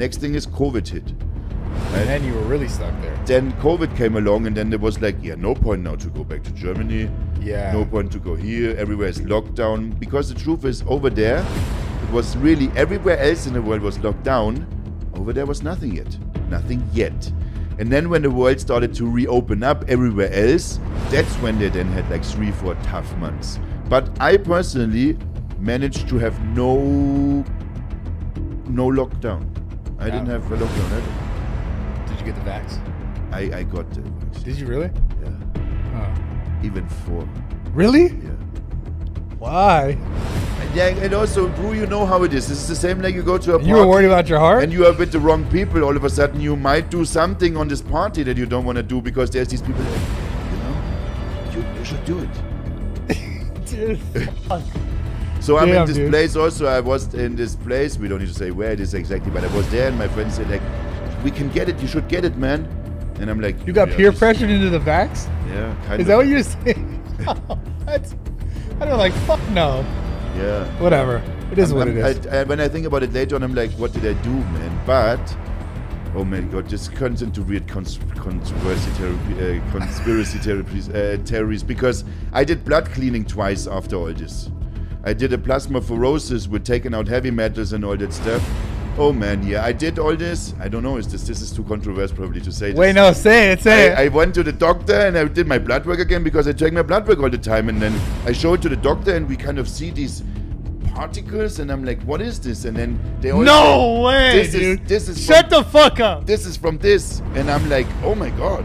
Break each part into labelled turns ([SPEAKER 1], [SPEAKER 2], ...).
[SPEAKER 1] Next thing is COVID hit.
[SPEAKER 2] And then you were really stuck there.
[SPEAKER 1] Then COVID came along, and then there was like, yeah, no point now to go back to Germany.
[SPEAKER 2] Yeah.
[SPEAKER 1] No point to go here. Everywhere is locked down. Because the truth is, over there, it was really everywhere else in the world was locked down. Over there was nothing yet. Nothing yet. And then when the world started to reopen up everywhere else, that's when they then had like 3-4 tough months. But I personally managed to have no lockdown. I didn't have a lockdown ever.
[SPEAKER 2] Did you get the vax?
[SPEAKER 1] I got the vaccine.
[SPEAKER 2] Did you really?
[SPEAKER 1] Yeah.
[SPEAKER 2] Oh.
[SPEAKER 1] Even 4.
[SPEAKER 2] Really?
[SPEAKER 1] Yeah.
[SPEAKER 2] Why?
[SPEAKER 1] Yeah, and also, Drew, you know how it is. This is the same like you go to a party.
[SPEAKER 2] You were worried about your heart?
[SPEAKER 1] And you are with the wrong people. All of a sudden, you might do something on this party that you don't want to do because there's these people that, you should do it.
[SPEAKER 2] Dude, fuck.
[SPEAKER 1] So I'm in this
[SPEAKER 2] dude.
[SPEAKER 1] place also. I was in this place. We don't need to say where it is exactly, but I was there and my friend said like, we can get it. You should get it, man. And I'm like,
[SPEAKER 2] You got peer pressured into the vax?
[SPEAKER 1] Yeah, kind of.
[SPEAKER 2] Is that what you're saying? That's, I don't like, fuck no.
[SPEAKER 1] Yeah.
[SPEAKER 2] Whatever. It is what it is.
[SPEAKER 1] When I think about it later on, I'm like, what did I do, man? But, oh my God, this turns into weird conspiracy theories because I did blood cleaning twice after all this. I did a plasmapheresis with taking out heavy metals and all that stuff. Oh man, yeah, I did all this. I don't know, this is too controversial probably to say this.
[SPEAKER 2] Wait, no, say it.
[SPEAKER 1] I went to the doctor and I did my blood work again because I check my blood work all the time, and then I show it to the doctor and we kind of see these particles and I'm like, what is this? And then they all
[SPEAKER 2] No
[SPEAKER 1] say,
[SPEAKER 2] way,
[SPEAKER 1] dude. This is
[SPEAKER 2] Shut the fuck up.
[SPEAKER 1] This is from this. And I'm like, oh my God.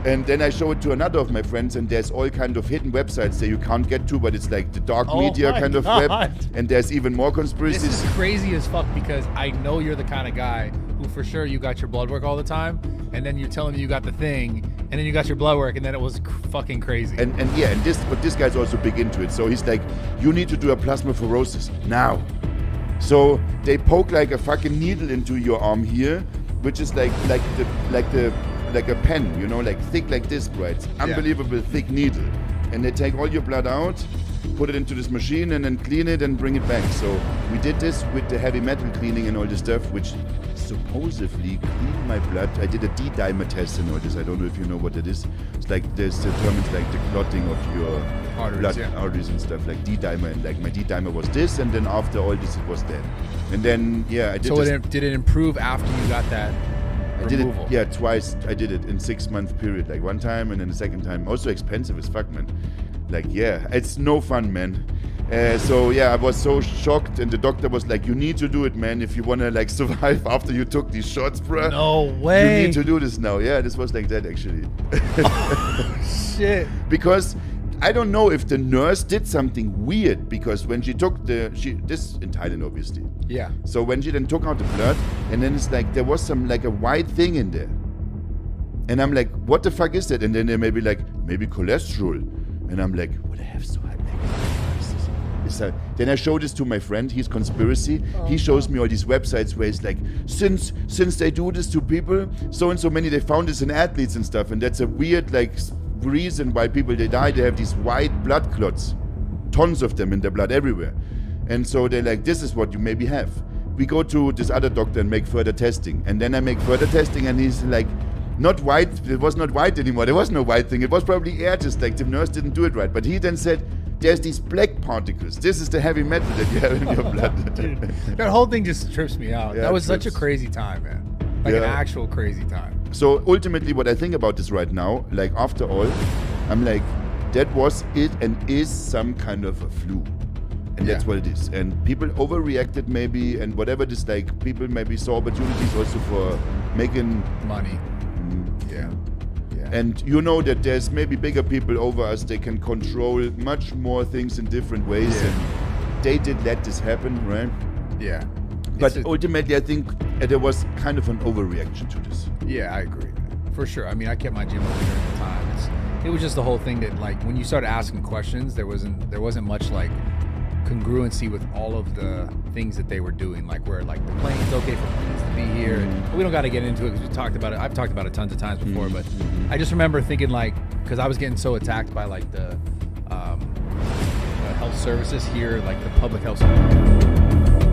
[SPEAKER 1] And then I show it to another of my friends, and there's all kind of hidden websites that you can't get to, but it's like the dark media kind of web. And there's even more conspiracies.
[SPEAKER 2] This is crazy as fuck because I know you're the kind of guy who for sure you got your blood work all the time, and then you're telling me you got the thing, and then you got your blood work, and then it was fucking crazy.
[SPEAKER 1] And this guy's also big into it. So he's like, you need to do a plasmapheresis now. So they poke like a fucking needle into your arm here, which is like a pen, you know, like thick like this, right? It's unbelievable thick needle. And they take all your blood out, put it into this machine, and then clean it and bring it back. So we did this with the heavy metal cleaning and all this stuff, which supposedly cleaned my blood. I did a D-dimer test and all this. I don't know if you know what it is. It's like this determines like the clotting of your blood arteries and stuff, like D-dimer. And like my D-dimer was this, and then after all this, it was that. And then I did.
[SPEAKER 2] So did it improve after you got that?
[SPEAKER 1] I did it, twice. I did it in 6-month period, like one time and then the second time. Also expensive as fuck, man. Like, yeah, it's no fun, man. I was so shocked, and the doctor was like, you need to do it, man, if you want to like survive after you took these shots, bro.
[SPEAKER 2] No way.
[SPEAKER 1] You need to do this now. Yeah, this was like that, actually.
[SPEAKER 2] Oh, shit.
[SPEAKER 1] Because I don't know if the nurse did something weird, because when she took this in Thailand, obviously.
[SPEAKER 2] Yeah.
[SPEAKER 1] So when she then took out the blood, and then it's like there was some like a white thing in there, and I'm like, what the fuck is that? And then they may be like, maybe cholesterol, and I'm like, what I have so high? Then I show this to my friend. He's conspiracy. He shows me all these websites where it's like, since they do this to people, so and so many, they found this in athletes and stuff, and that's a weird like reason why people they die. They have these white blood clots, tons of them in their blood everywhere, and so they're like, this is what you maybe have. We go to this other doctor and make further testing, and then I make further testing, and he's like, not white. It was not white anymore. There was no white thing. It was probably air, just like the nurse didn't do it right. But he then said, there's these black particles. This is the heavy metal that you have in your blood.
[SPEAKER 2] Dude, that whole thing just trips me out.
[SPEAKER 1] Yeah,
[SPEAKER 2] that was such a crazy time, man. Like an actual crazy time.
[SPEAKER 1] So ultimately what I think about this right now, like after all, I'm like, that was it and is some kind of a flu. And that's what it is. And people overreacted maybe, and whatever this, like, people maybe saw opportunities also for making
[SPEAKER 2] money. Yeah.
[SPEAKER 1] And you know that there's maybe bigger people over us. They can control much more things in different ways. And they did let this happen, right?
[SPEAKER 2] Yeah.
[SPEAKER 1] But ultimately, I think there was kind of an overreaction to this.
[SPEAKER 2] Yeah, I agree, man. For sure. I mean, I kept my gym open during the time. It was just the whole thing that, like, when you started asking questions, there wasn't much, like, congruency with all of the things that they were doing, like where like the plane's okay for planes to be here. And we don't got to get into it because we talked about it. I've talked about it tons of times before, but I just remember thinking, like, because I was getting so attacked by like the health services here, like the public health services.